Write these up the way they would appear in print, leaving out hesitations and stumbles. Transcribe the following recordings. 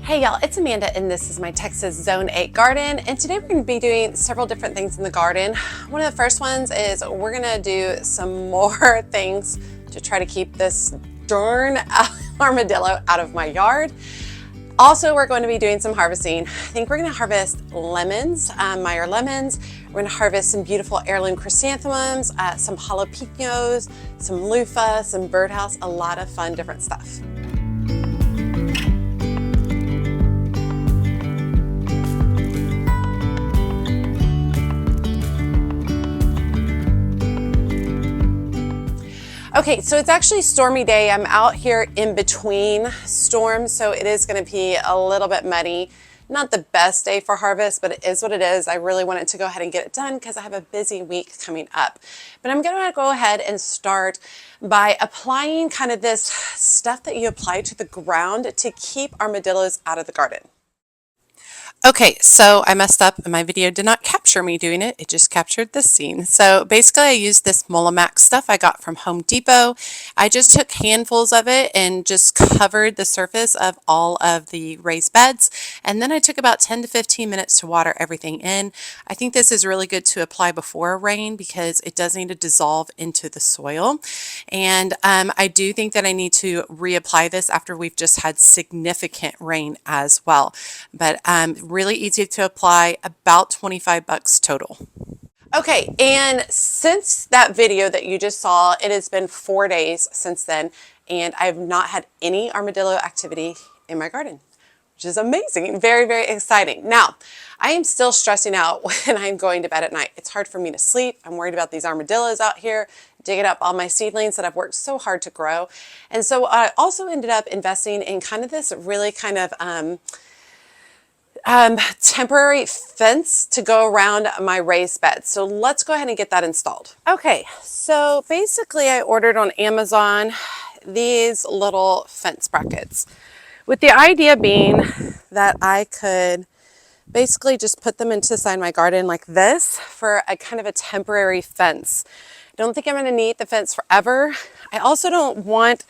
Hey y'all, it's Amanda and this is my Texas Zone 8 garden, and today we're going to be doing several different things in the garden. One of the first ones is we're going to do some more things to try to keep this darn armadillo out of my yard. Also, we're going to be doing some harvesting. I think we're going to harvest lemons, Meyer lemons. We're going to harvest some beautiful heirloom chrysanthemums, some jalapeños, some luffa, some birdhouse, a lot of fun different stuff. Okay, so it's actually stormy day. I'm out here in between storms, so it is going to be a little bit muddy. Not the best day for harvest, but it is what it is. I really wanted to go ahead and get it done because I have a busy week coming up. But I'm going to go ahead and start by applying kind of this stuff that you apply to the ground to keep armadillos out of the garden. Okay, so I messed up and my video did not capture me doing it. It just captured this scene. So basically I used this MoleMax stuff I got from Home Depot. I just took handfuls of it and just covered the surface of all of the raised beds. And then I took about 10 to 15 minutes to water everything in. I think this is really good to apply before rain because it does need to dissolve into the soil. And I do think that I need to reapply this after we've just had significant rain as well. But really easy to apply, about 25 bucks total. Okay, and since that video that you just saw, it has been 4 days since then, and I have not had any armadillo activity in my garden, which is amazing. Very, very exciting. Now, I am still stressing out when I'm going to bed at night. It's hard for me to sleep. I'm worried about these armadillos out here digging up all my seedlings that I've worked so hard to grow. And so I also ended up investing in kind of this really kind of temporary fence to go around my raised bed. So let's go ahead and get that installed. Okay, so basically I ordered on Amazon these little fence brackets, with the idea being that I could basically just put them into the side of my garden like this for a kind of a temporary fence. I don't think I'm going to need the fence forever. I also don't want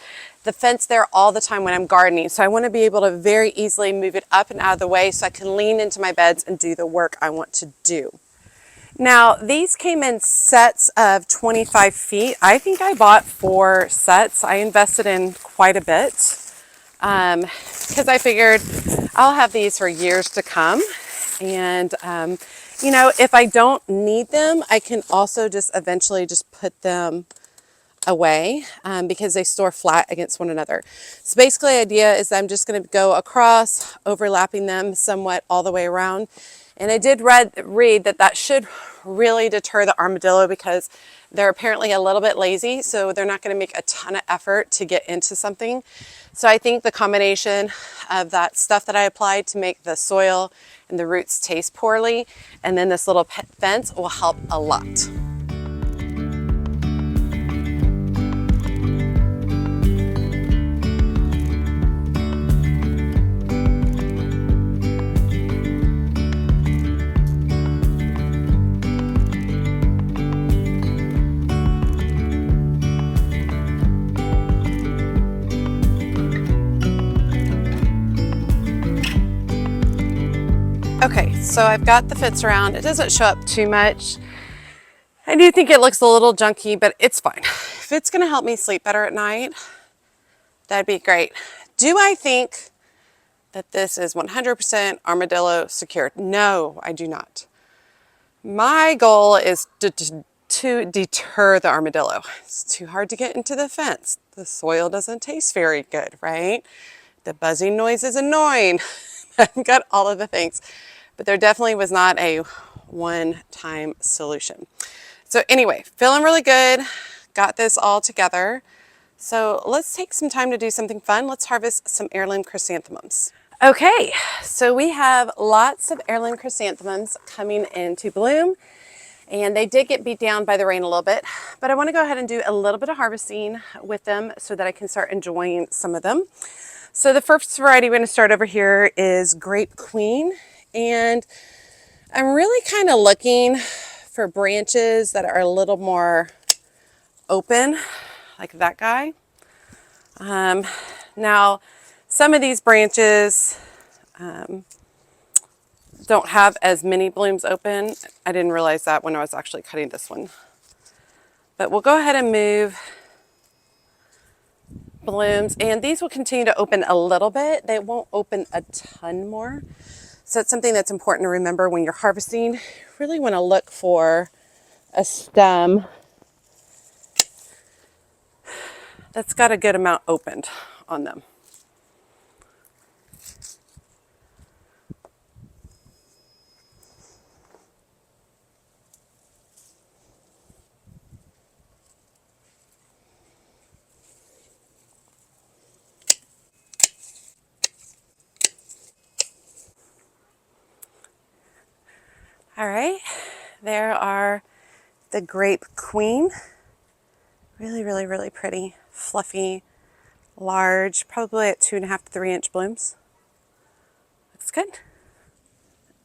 the fence there all the time when I'm gardening. So I want to be able to very easily move it up and out of the way so I can lean into my beds and do the work I want to do. Now, these came in sets of 25 feet. I think I bought 4 sets. I invested in quite a bit because I figured I'll have these for years to come. And, you know, if I don't need them, I can also just eventually just put them away because they store flat against one another. So basically the idea is I'm just going to go across, overlapping them somewhat all the way around. And I did read that that should really deter the armadillo because they're apparently a little bit lazy, so they're not going to make a ton of effort to get into something. So I think the combination of that stuff that I applied to make the soil and the roots taste poorly, and then this little fence will help a lot. Okay, so I've got the fence around. It doesn't show up too much. I do think it looks a little junky, but it's fine. If it's gonna help me sleep better at night, that'd be great. Do I think that this is 100% armadillo secured? No, I do not. My goal is to deter the armadillo. It's too hard to get into the fence. The soil doesn't taste very good, right? The buzzing noise is annoying. I've got all of the things, but there definitely was not a one-time solution. So anyway, feeling really good. Got this all together. So let's take some time to do something fun. Let's harvest some heirloom chrysanthemums. Okay, so we have lots of heirloom chrysanthemums coming into bloom, and they did get beat down by the rain a little bit, but I want to go ahead and do a little bit of harvesting with them so that I can start enjoying some of them. So the first variety we're going to start over here is Grape Queen, and I'm really kind of looking for branches that are a little more open, like that guy. Now, some of these branches don't have as many blooms open. I didn't realize that when I was actually cutting this one. But we'll go ahead and move blooms, and these will continue to open a little bit. They won't open a ton more. So it's something that's important to remember when you're harvesting. You really want to look for a stem that's got a good amount opened on them. All right, there are the grape queen. Really, really, really pretty, fluffy, large, probably at 2.5 to 3 inch blooms. Looks good.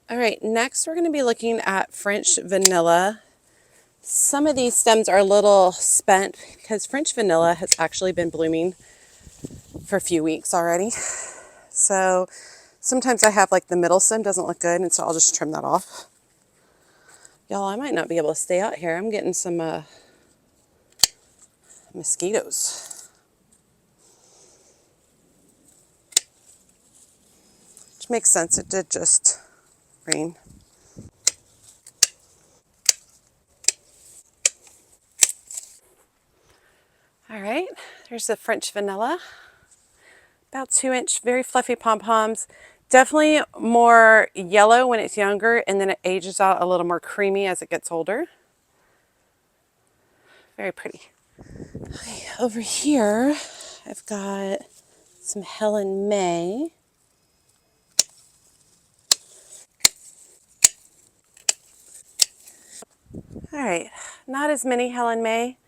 All right, next we're going to be looking at French vanilla. Some of these stems are a little spent because French vanilla has actually been blooming for a few weeks already. So sometimes I have like the middle stem doesn't look good, and so I'll just trim that off. Y'all, I might not be able to stay out here. I'm getting some mosquitoes. Which makes sense, it did just rain. All right, there's the French vanilla. About 2 inch, very fluffy pom-poms. Definitely more yellow when it's younger, and then it ages out a little more creamy as it gets older. Very pretty. Okay, over here, I've got some Helen May. All right, not as many Helen May.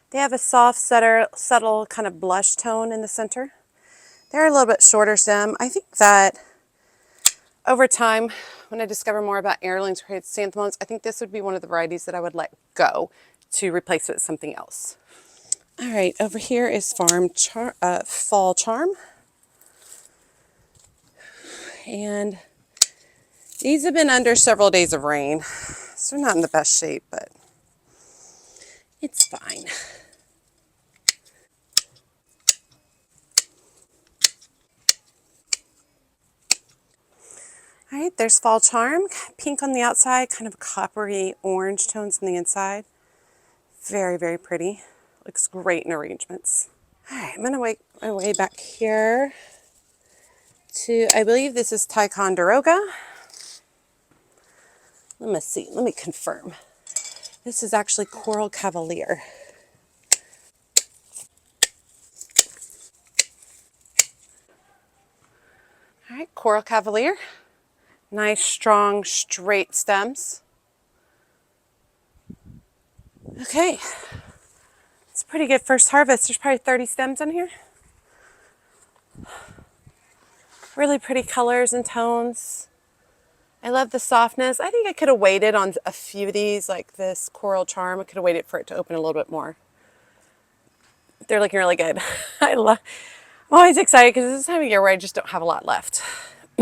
They have a soft, subtle kind of blush tone in the center. They're a little bit shorter stem. I think that over time, when I discover more about heirlooms or chrysanthemums, I think this would be one of the varieties that I would let go to replace it with something else. All right, over here is Fall Charm. And these have been under several days of rain, so they're not in the best shape, but it's fine. All right, there's Fall Charm. Pink on the outside, kind of coppery orange tones on the inside. Very, very pretty. Looks great in arrangements. All right, I'm going to make my way back here to, I believe this is Ticonderoga. Let me see, let me confirm. This is actually Coral Cavalier. All right, Coral Cavalier. Nice, strong, straight stems. Okay, it's a pretty good first harvest. There's probably 30 stems in here. Really pretty colors and tones. I love the softness. I think I could have waited on a few of these, like this Coral Charm. I could have waited for it to open a little bit more. They're looking really good. I'm always excited because this is the time of year where I just don't have a lot left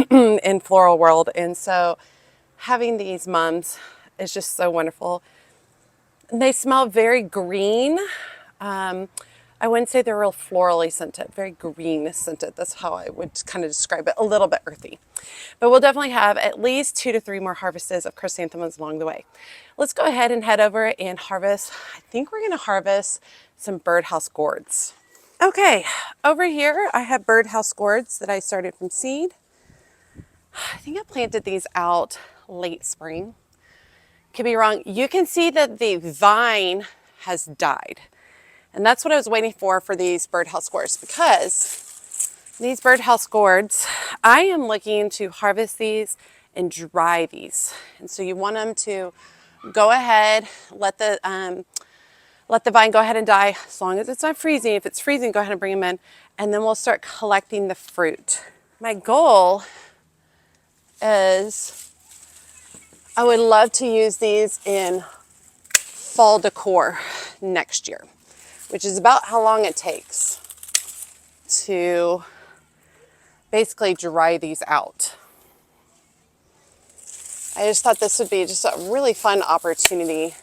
in floral world, and so having these mums is just so wonderful. And they smell very green. I wouldn't say they're real florally scented, very green scented. That's how I would kind of describe it, a little bit earthy. But we'll definitely have at least 2 to 3 more harvests of chrysanthemums along the way. Let's go ahead and head over and harvest. I think we're going to harvest some Birdhouse gourds. Okay, over here I have Birdhouse gourds that I started from seed. I think I planted these out late spring. Could be wrong. You can see that the vine has died. And that's what I was waiting for these Birdhouse gourds, because these Birdhouse gourds, I am looking to harvest these and dry these. And so you want them to go ahead, let the vine go ahead and die as long as it's not freezing. If it's freezing, go ahead and bring them in, and then we'll start collecting the fruit. My goal is I would love to use these in fall decor next year, which is about how long it takes to basically dry these out. I just thought this would be just a really fun opportunity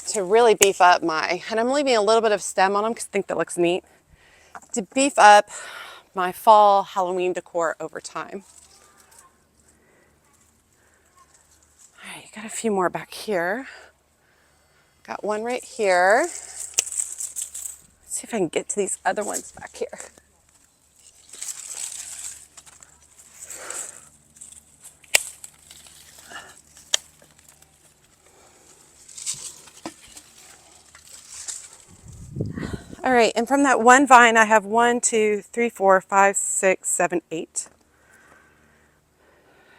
to really beef up and I'm leaving a little bit of stem on them because I think that looks neat, to beef up my fall Halloween decor over time. All right, got a few more back here. Got one right here. Let's see if I can get to these other ones back here. All right, and from that one vine, I have 1, 2, 3, 4, 5, 6, 7, 8.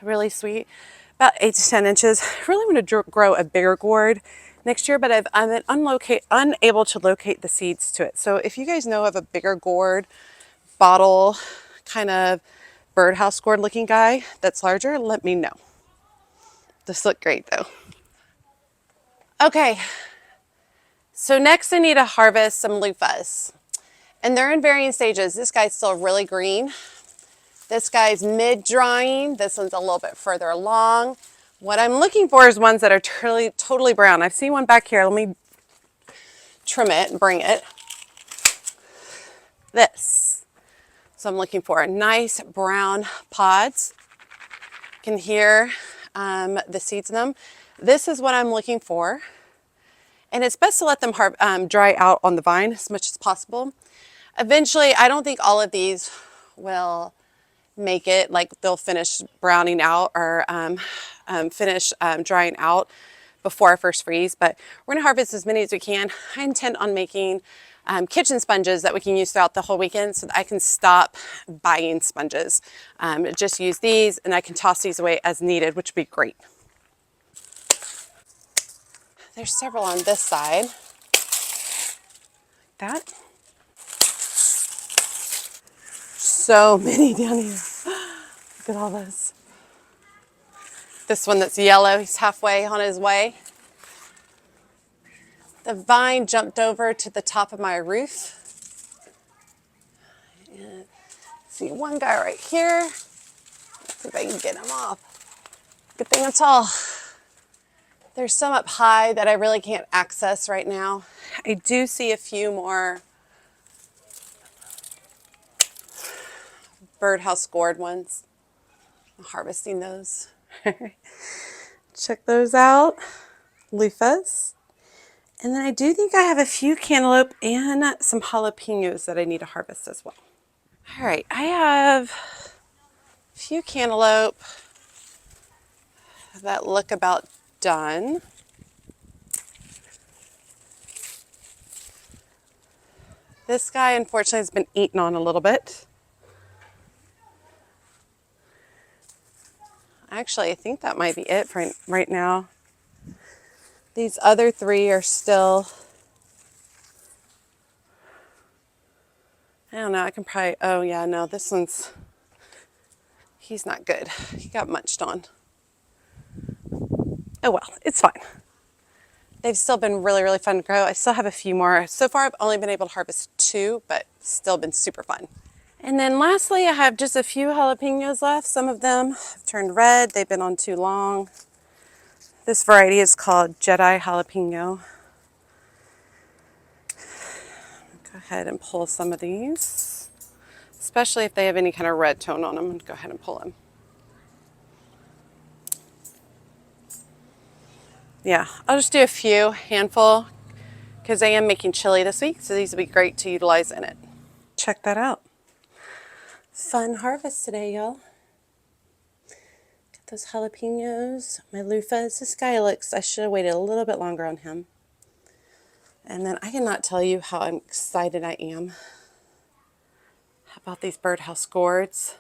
Really sweet, about 8 to 10 inches. I really want to grow a bigger gourd next year, but I'm unable to locate the seeds to it. So if you guys know of a bigger gourd, bottle kind of birdhouse gourd looking guy that's larger, let me know. This look great though. Okay, so next I need to harvest some loofahs. And they're in varying stages. This guy's still really green. This guy's mid-drying. This one's a little bit further along. What I'm looking for is ones that are totally brown. I've seen one back here. Let me trim it and bring it. This. So I'm looking for nice brown pods. You can hear the seeds in them. This is what I'm looking for. And it's best to let them dry out on the vine as much as possible. Eventually, I don't think all of these will make it, like they'll finish browning out or finish drying out before our first freeze, but we're gonna harvest as many as we can. I intend on making kitchen sponges that we can use throughout the whole weekend so that I can stop buying sponges. Just use these and I can toss these away as needed, which would be great. There's several on this side. Like that. So many down here. Look at all this. This one that's yellow, he's halfway on his way. The vine jumped over to the top of my roof. And see one guy right here. Let's see if I can get him off. Good thing I'm tall. There's some up high that I really can't access right now. I do see a few more Birdhouse gourd ones. I'm harvesting those. Check those out. Loofahs. And then I do think I have a few cantaloupe and some jalapeños that I need to harvest as well. All right, I have a few cantaloupe that look about done. This guy unfortunately has been eaten on a little bit. Actually, I think that might be it for right now. These other three are still, I don't know, I can probably, oh yeah, no, this one's, he's not good. He got munched on. Oh well, it's fine. They've still been really fun to grow. I still have a few more. So far, I've only been able to harvest 2, but still been super fun. And then lastly, I have just a few jalapeños left. Some of them have turned red. They've been on too long. This variety is called Jedi jalapeno. Go ahead and pull some of these, especially if they have any kind of red tone on them. Go ahead and pull them. Yeah, I'll just do a few, handful, because I am making chili this week, so these will be great to utilize in it. Check that out. Fun harvest today, y'all. Got those jalapenos, my loofahs. This guy looks, I should have waited a little bit longer on him. And then I cannot tell you how excited I am about these Birdhouse gourds.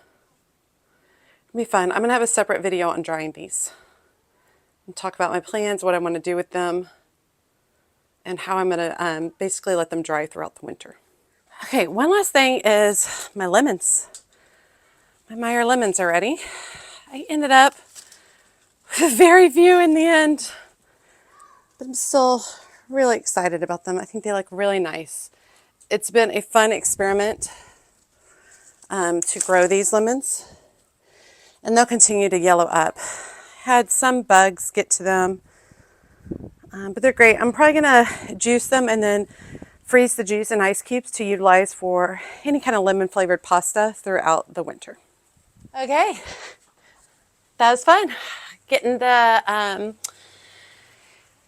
It'll be fun. I'm going to have a separate video on drying these. And talk about my plans, what I want to do with them, and how I'm going to basically let them dry throughout the winter. Okay, one last thing is my lemons. My Meyer lemons are ready. I ended up with very few in the end, but I'm still really excited about them. I think they look really nice. It's been a fun experiment to grow these lemons, and they'll continue to yellow up. had some bugs get to them, but they're great. I'm probably going to juice them and then freeze the juice in ice cubes to utilize for any kind of lemon flavored pasta throughout the winter. Okay, that was fun. Getting the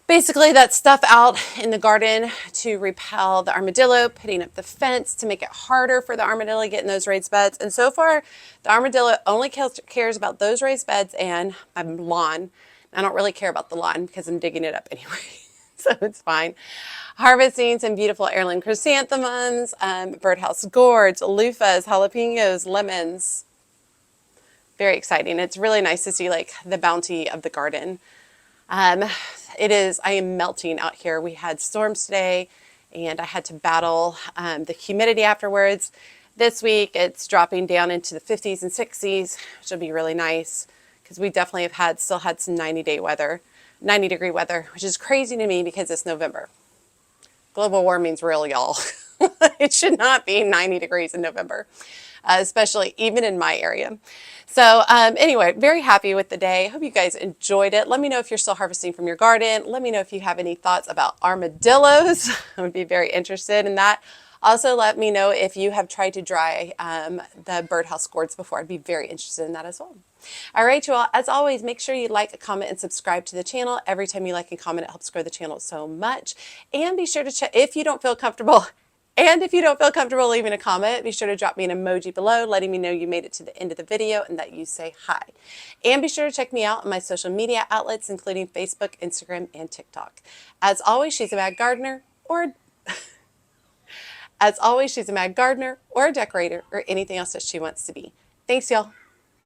basically that stuff out in the garden to repel the armadillo, putting up the fence to make it harder for the armadillo getting those raised beds. And so far, the armadillo only cares about those raised beds and my lawn. I don't really care about the lawn because I'm digging it up anyway, so it's fine. Harvesting some beautiful heirloom chrysanthemums, birdhouse gourds, loufas, jalapeños, lemons. Very exciting. It's really nice to see like the bounty of the garden. I am melting out here. We had storms today and I had to battle the humidity afterwards. This week it's dropping down into the 50s and 60s, which will be really nice because we definitely have still had some 90-degree weather, which is crazy to me because it's November. Global warming's real, y'all. It should not be 90 degrees in November, especially even in my area. So anyway, very happy with the day. Hope you guys enjoyed it. Let me know if you're still harvesting from your garden. Let me know if you have any thoughts about armadillos. I would be very interested in that. Also, let me know if you have tried to dry the birdhouse gourds before. I'd be very interested in that as well. All right, you all, as always, make sure you like, comment, and subscribe to the channel. Every time you like and comment, it helps grow the channel so much. And be sure to check, if you don't feel comfortable leaving a comment, be sure to drop me an emoji below letting me know you made it to the end of the video and that you say hi. And be sure to check me out on my social media outlets, including Facebook, Instagram, and TikTok. As always, she's a mad gardener or a decorator or anything else that she wants to be. Thanks, y'all.